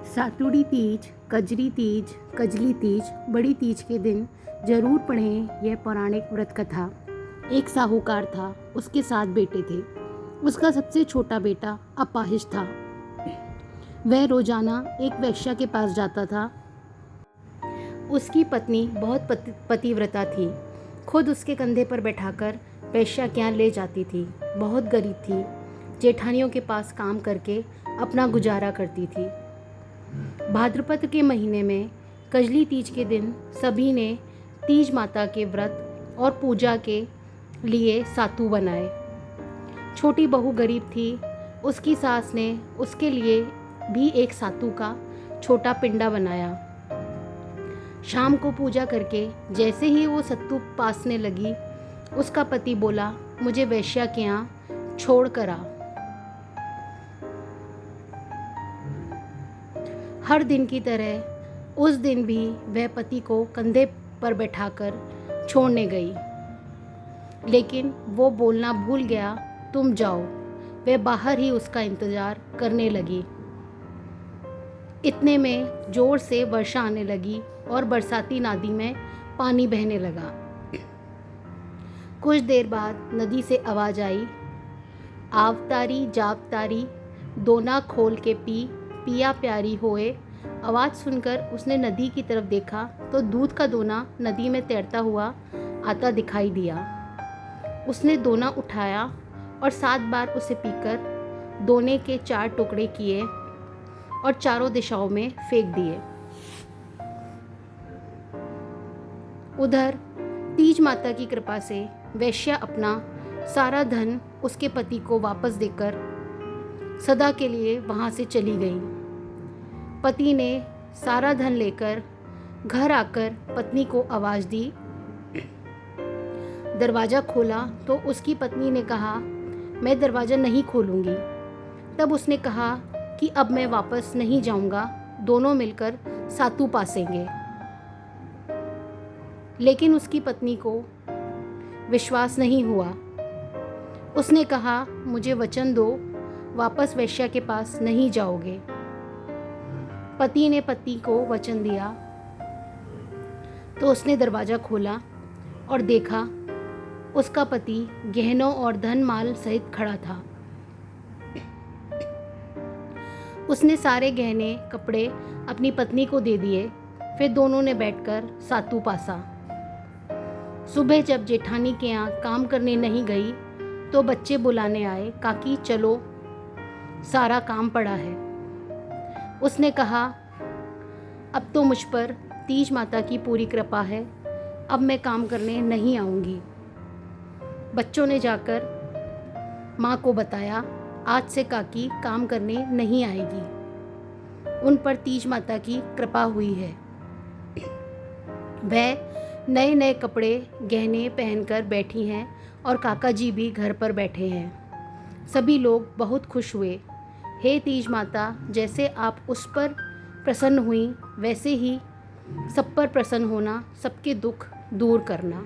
सातुड़ी तीज, कजरी तीज, कजली तीज, बड़ी तीज के दिन जरूर पढ़ें यह पौराणिक व्रत कथा। एक साहूकार था, उसके 7 बेटे थे। उसका सबसे छोटा बेटा अपाहिज था। वह रोजाना एक वेश्या के पास जाता था। उसकी पत्नी बहुत पतिव्रता थी। खुद उसके कंधे पर बैठाकर वेश्या के यहाँ ले जाती थी। बहुत गरीब थी। जेठानियों के पास काम करके अपना गुजारा करती थी। भाद्रपद के महीने में कजली तीज के दिन सभी ने तीज माता के व्रत और पूजा के लिए सातू बनाए। छोटी बहू गरीब थी। उसकी सास ने उसके लिए भी एक सातू का छोटा पिंडा बनाया। शाम को पूजा करके जैसे ही वो सत्तू पासने लगी, उसका पति बोला, मुझे वेश्या के यहाँ छोड़ कर आ। हर दिन की तरह उस दिन भी वह पति को कंधे पर बैठाकर छोड़ने गई, लेकिन वो बोलना भूल गया, तुम जाओ। वह बाहर ही उसका इंतजार करने लगी। इतने में जोर से वर्षा आने लगी और बरसाती नादी में पानी बहने लगा। कुछ देर बाद नदी से आवाज़ आई, आवतारी जावतारी दोना खोल के पी, पिया प्यारी होए। आवाज़ सुनकर उसने नदी की तरफ देखा तो दूध का दोना नदी में तैरता हुआ आता दिखाई दिया। उसने दोना उठाया और 7 बार उसे पीकर दोने के 4 टुकड़े किए और चारों दिशाओं में फेंक दिए। उधर तीज माता की कृपा से वेश्या अपना सारा धन उसके पति को वापस देकर सदा के लिए वहाँ से चली गई। पति ने सारा धन लेकर घर आकर पत्नी को आवाज़ दी। दरवाज़ा खोला तो उसकी पत्नी ने कहा, मैं दरवाज़ा नहीं खोलूँगी। तब उसने कहा कि अब मैं वापस नहीं जाऊँगा, दोनों मिलकर सातू पासेंगे। लेकिन उसकी पत्नी को विश्वास नहीं हुआ। उसने कहा, मुझे वचन दो, वापस वेश्या के पास नहीं जाओगे। पति ने पत्नी को वचन दिया तो उसने दरवाज़ा खोला और देखा उसका पति गहनों और धन माल सहित खड़ा था। उसने सारे गहने कपड़े अपनी पत्नी को दे दिए। फिर दोनों ने बैठकर सातू पासा। सुबह जब जेठानी के यहाँ काम करने नहीं गई तो बच्चे बुलाने आए, काकी चलो, सारा काम पड़ा है। उसने कहा, अब तो मुझ पर तीज माता की पूरी कृपा है, अब मैं काम करने नहीं आऊँगी। बच्चों ने जाकर माँ को बताया, आज से काकी काम करने नहीं आएगी, उन पर तीज माता की कृपा हुई है। वह नए नए कपड़े गहने पहनकर बैठी हैं और काका जी भी घर पर बैठे हैं। सभी लोग बहुत खुश हुए। हे तीज माता, जैसे आप उस पर प्रसन्न हुई, वैसे ही सब पर प्रसन्न होना, सबके दुख दूर करना।